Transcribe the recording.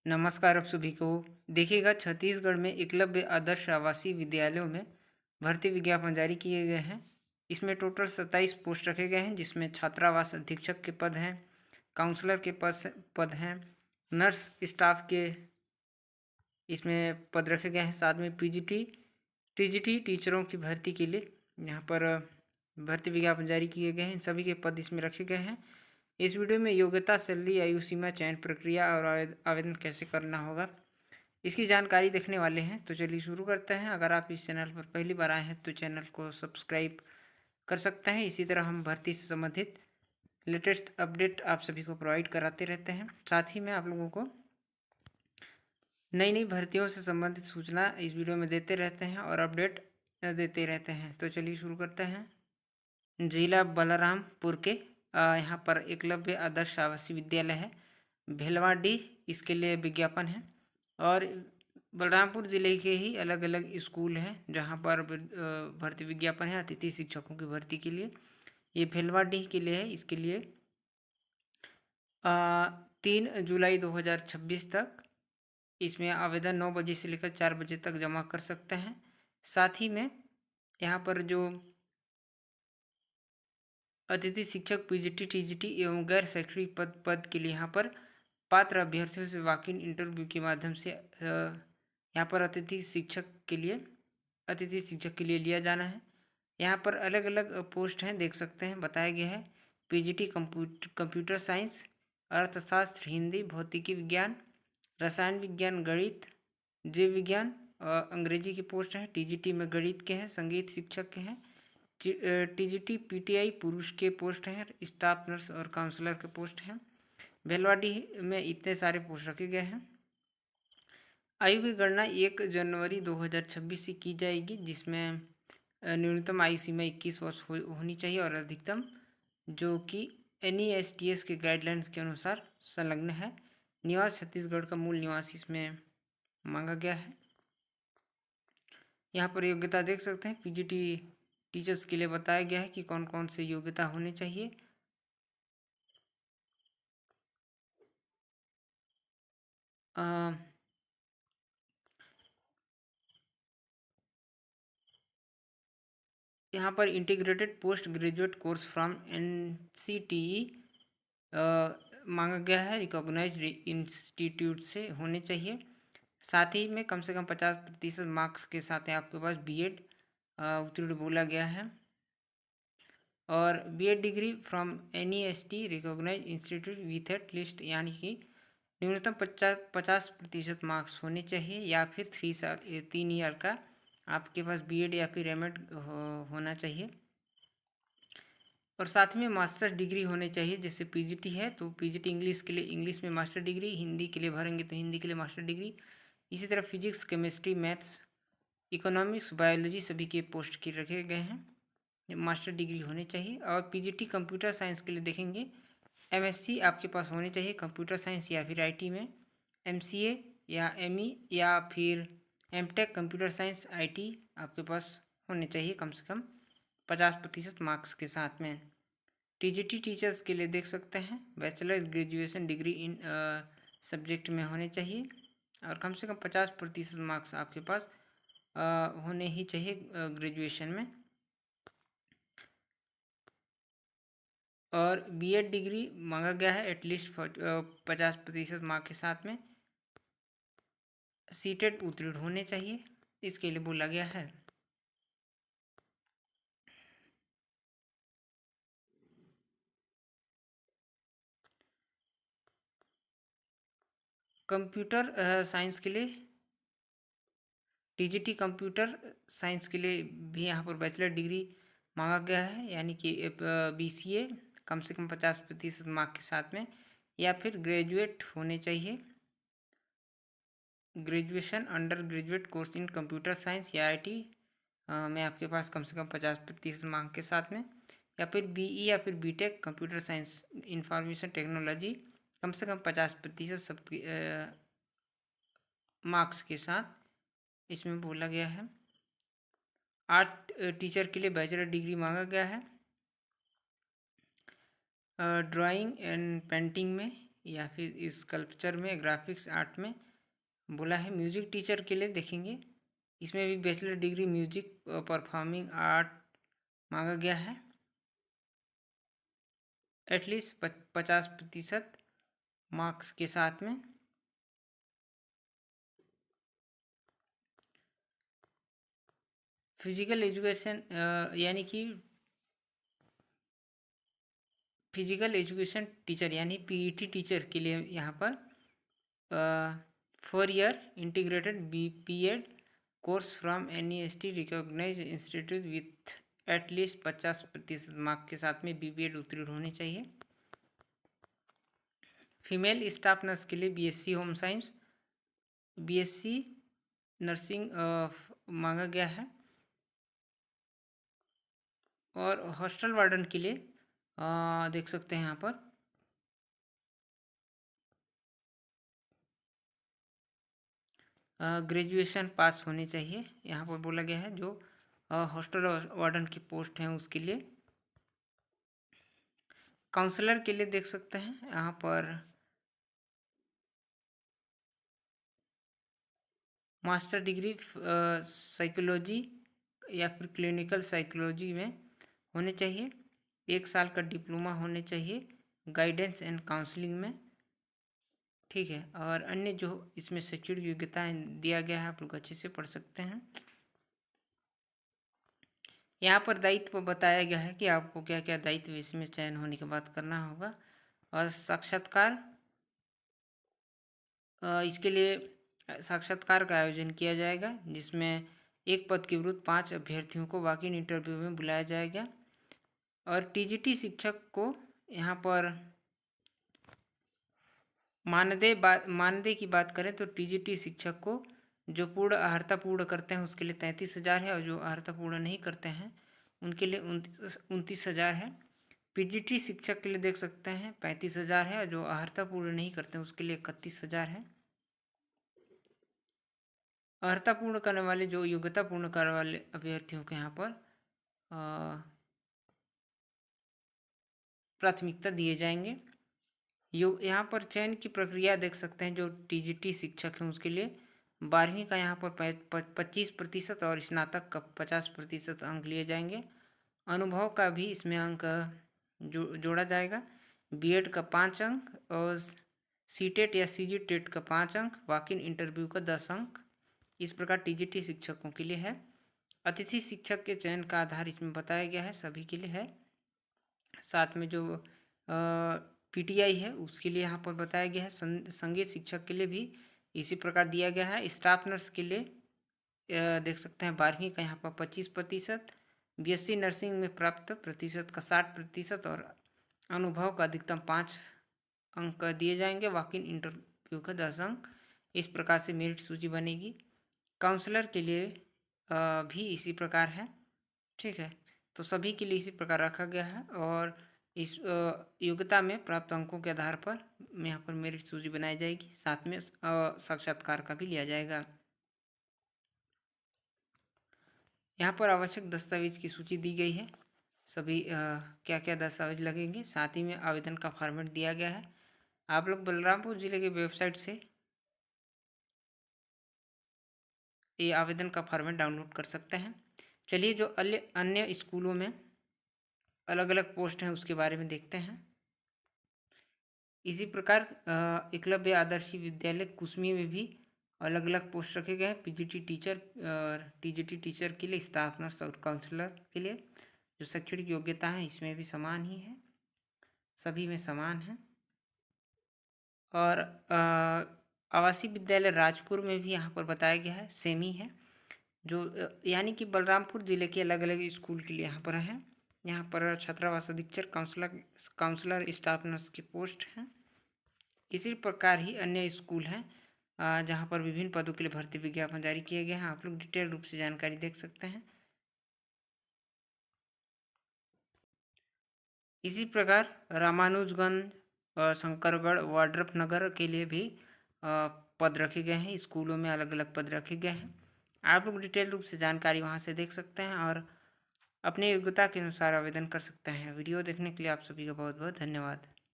नमस्कार आप सभी को। देखिएगा छत्तीसगढ़ में एकलव्य आदर्श आवासीय विद्यालयों में भर्ती विज्ञापन जारी किए गए हैं। इसमें टोटल 27 पोस्ट रखे गए हैं, जिसमें छात्रावास अधीक्षक के पद हैं, काउंसलर के पद हैं, नर्स स्टाफ के इसमें पद रखे गए हैं। साथ में टीजीटी टीचरों की भर्ती के लिए यहाँ पर भर्ती विज्ञापन जारी किए गए हैं। इन सभी के पद इसमें रखे गए हैं। इस वीडियो में योग्यता, सैलरी, आयु सीमा, चयन प्रक्रिया और आवेदन कैसे करना होगा, इसकी जानकारी देखने वाले हैं। तो चलिए शुरू करते हैं। अगर आप इस चैनल पर पहली बार आए हैं तो चैनल को सब्सक्राइब कर सकते हैं। इसी तरह हम भर्ती से संबंधित लेटेस्ट अपडेट आप सभी को प्रोवाइड कराते रहते हैं। साथ ही में आप लोगों को नई नई भर्तियों से संबंधित सूचना इस वीडियो में देते रहते हैं और अपडेट देते रहते हैं। तो चलिए शुरू करते हैं। जिला बलरामपुर के यहाँ पर एकलव्य आदर्श आवासीय विद्यालय है भेलवाडीह, इसके लिए विज्ञापन है। और बलरामपुर ज़िले के ही अलग अलग स्कूल हैं जहाँ पर भर्ती विज्ञापन है अतिथि शिक्षकों की भर्ती के लिए। ये भेलवाडीह के लिए है। इसके लिए 3 जुलाई 2026 तक इसमें आवेदन 9 बजे से लेकर 4 बजे तक जमा कर सकते हैं। साथ ही में यहाँ पर जो अतिथि शिक्षक, पीजीटी, टीजीटी एवं गैर शैक्षणिक पद के लिए यहाँ पर पात्र अभ्यर्थियों से वॉक इन इंटरव्यू के माध्यम से यहाँ पर अतिथि शिक्षक के लिए लिया जाना है। यहाँ पर अलग अलग पोस्ट हैं, देख सकते हैं। बताया गया है पीजीटी कंप्यूटर साइंस, अर्थशास्त्र, हिंदी, भौतिकी विज्ञान, रसायन विज्ञान, गणित, जीव विज्ञान, अंग्रेजी की पोस्ट हैं। टीजीटी में गणित के हैं, संगीत शिक्षक के हैं। टीजीटी पीटीआई पुरुष के पोस्ट हैं, स्टाफ नर्स और काउंसलर के पोस्ट हैं। भेलवाडीह में इतने सारे पोस्ट रखे गए हैं। आयु की गणना 1 जनवरी 2026 से की जाएगी, जिसमें न्यूनतम आयु सीमा 21 वर्ष होनी चाहिए और अधिकतम, जो कि NESTS के गाइडलाइंस के अनुसार संलग्न है। निवास छत्तीसगढ़ का मूल निवास इसमें मांगा गया है। यहाँ पर योग्यता देख सकते हैं। पीजीटी टीचर्स के लिए बताया गया है कि कौन कौन से योग्यता होने चाहिए। यहाँ पर integrated post graduate course from NCTE मांगा गया है, रिकॉग्नाइज्ड इंस्टीट्यूट से होने चाहिए। साथ ही में कम से कम 50% मार्क्स के साथ है आपके पास BEd उत्तीर्ण बोला गया है। और BEd degree from NEST recognise institute with at least, यानी कि न्यूनतम 50% मार्क्स होने चाहिए, या फिर 3 ईयर का आपके पास BEd या फिर MAd होना चाहिए। और साथ में मास्टर्स डिग्री होनी चाहिए। जैसे पीजीटी है तो पीजीटी इंग्लिश के लिए इंग्लिश में मास्टर डिग्री, हिंदी के लिए भरेंगे तो हिंदी के लिए मास्टर डिग्री। इसी तरह physics, chemistry, maths, economics, biology सभी के पोस्ट के रखे गए हैं, मास्टर डिग्री होनी चाहिए। और पीजीटी कंप्यूटर साइंस के लिए देखेंगे MSc आपके पास होनी चाहिए कंप्यूटर साइंस या फिर IT में, MCA या ME या फिर MTech कंप्यूटर साइंस IT आपके पास होने चाहिए कम से कम 50% मार्क्स के साथ में। टीजीटी टीचर्स के लिए देख सकते हैं bachelor graduation degree in subject में होने चाहिए और कम से कम 50% मार्क्स आपके पास होने ही चाहिए ग्रेजुएशन में। और BEd डिग्री मांगा गया है एटलीस्ट 50% मार्क के साथ में। सीटेट उत्तीर्ण होने चाहिए, इसके लिए बोला गया है। कंप्यूटर साइंस के लिए टीजीटी कंप्यूटर साइंस के लिए भी यहाँ पर बैचलर डिग्री मांगा गया है, यानी कि BCA कम से कम 50% मार्क के साथ में, या फिर ग्रेजुएट होने चाहिए, graduation under graduate course in computer science या IT में आपके पास कम से कम 50% मार्क के साथ में, या फिर BE या फिर BTech computer science information technology कम से कम 50% मार्क्स के साथ इसमें बोला गया है। आर्ट टीचर के लिए बैचलर डिग्री मांगा गया है ड्राइंग एंड पेंटिंग में, या फिर स्कल्पचर में, ग्राफिक्स आर्ट में बोला है। म्यूजिक टीचर के लिए देखेंगे, इसमें भी bachelor degree music performing art मांगा गया है, एटलीस्ट 50% मार्क्स के साथ में। फिजिकल एजुकेशन यानी कि फिजिकल एजुकेशन टीचर यानी पीईटी टीचर के लिए यहाँ पर 4 year integrated BPEd course from NEST recognised institute with at least 50% mark के साथ में बीपीएड उत्तीर्ण होने चाहिए। फीमेल स्टाफ नर्स के लिए BSc home science, BSc nursing मांगा गया है। और हॉस्टल वार्डन के लिए देख सकते हैं यहाँ पर ग्रेजुएशन पास होने चाहिए, यहाँ पर बोला गया है। जो हॉस्टल वार्डन की पोस्ट हैं उसके लिए। काउंसलर के लिए देख सकते हैं यहाँ पर मास्टर डिग्री साइकोलॉजी या फिर क्लिनिकल साइकोलॉजी में होने चाहिए। 1 साल का डिप्लोमा होने चाहिए गाइडेंस एंड काउंसलिंग में, ठीक है। और अन्य जो इसमें शैक्षणिक योग्यताएं दिया गया है आप लोग अच्छे से पढ़ सकते हैं। यहाँ पर दायित्व बताया गया है कि आपको क्या क्या दायित्व इसमें चयन होने के बाद करना होगा। और साक्षात्कार, इसके लिए साक्षात्कार का आयोजन किया जाएगा, जिसमें एक पद के विरुद्ध 5 अभ्यर्थियों को वॉक इन इंटरव्यू में बुलाया जाएगा। और टीजीटी शिक्षक को यहाँ पर मानदेय की बात करें तो टीजीटी शिक्षक को जो पूर्ण अर्हता पूर्ण करते हैं उसके लिए 33,000 है, और जो अर्हता पूर्ण नहीं करते हैं उनके लिए 29,000 है। पीजीटी शिक्षक के लिए देख सकते हैं 35,000 है, और जो अर्हता पूर्ण नहीं करते हैं उसके लिए 31,000 है। अर्हता पूर्ण करने वाले, जो योग्यता पूर्ण करने वाले अभ्यर्थियों को यहाँ पर प्राथमिकता दिए जाएंगे। यहाँ पर चयन की प्रक्रिया देख सकते हैं। जो टीजीटी शिक्षक हैं उसके लिए 12वीं का यहाँ पर 25% और स्नातक का 50% अंक लिए जाएंगे। अनुभव का भी इसमें अंक जोड़ा जाएगा। बीएड का 5 अंक और सीटेट या सीजीटेट का 5 अंक, वॉक इन इंटरव्यू का 10 अंक। इस प्रकार टीजीटी शिक्षकों के लिए है। अतिथि शिक्षक के चयन का आधार इसमें बताया गया है, सभी के लिए है। साथ में जो पीटीआई है उसके लिए यहाँ पर बताया गया है। संगीत शिक्षक के लिए भी इसी प्रकार दिया गया है। स्टाफ नर्स के लिए देख सकते हैं 12वीं का यहाँ पर 25%, बीएससी नर्सिंग में प्राप्त प्रतिशत का 60% और अनुभव का अधिकतम 5 अंक दिए जाएंगे। वॉक इन इंटरव्यू का 10 अंक। इस प्रकार से मेरिट सूची बनेगी। काउंसलर के लिए भी इसी प्रकार है, ठीक है। तो सभी के लिए इसी प्रकार रखा गया है। और इस योग्यता में प्राप्त अंकों के आधार पर यहाँ पर मेरिट सूची बनाई जाएगी। साथ में साक्षात्कार का भी लिया जाएगा। यहाँ पर आवश्यक दस्तावेज की सूची दी गई है। सभी क्या क्या दस्तावेज लगेंगे, साथ ही में आवेदन का फॉर्मेट दिया गया है। आप लोग बलरामपुर जिले के वेबसाइट से ये आवेदन का फॉर्मेट डाउनलोड कर सकते हैं। चलिए, जो अन्य स्कूलों में अलग अलग पोस्ट हैं उसके बारे में देखते हैं। इसी प्रकार एकलव्य आदर्श विद्यालय कुसमी में भी अलग अलग पोस्ट रखे गए हैं। पीजीटी टीचर और टीजीटी टीचर के लिए, स्टाफ नर्स और काउंसलर के लिए जो शैक्षणिक योग्यता है इसमें भी समान ही है, सभी में समान है। और आवासीय विद्यालय राजपुर में भी यहाँ पर बताया गया है, सेम ही है। जो यानी कि बलरामपुर जिले के अलग अलग स्कूल के लिए यहाँ पर है। यहाँ पर छात्रावास अधीक्षक, काउंसलर, स्टाफ नर्स की पोस्ट हैं। इसी प्रकार ही अन्य स्कूल हैं जहाँ पर विभिन्न पदों के लिए भर्ती विज्ञापन जारी किए गए हैं। आप लोग डिटेल रूप से जानकारी देख सकते हैं। इसी प्रकार रामानुजगंज, शंकरगढ़, वाड्रफ नगर के लिए भी पद रखे गए हैं। स्कूलों में अलग अलग पद रखे गए हैं। आप लोग डिटेल रूप से जानकारी वहाँ से देख सकते हैं और अपनी योग्यता के अनुसार आवेदन कर सकते हैं। वीडियो देखने के लिए आप सभी का बहुत बहुत धन्यवाद।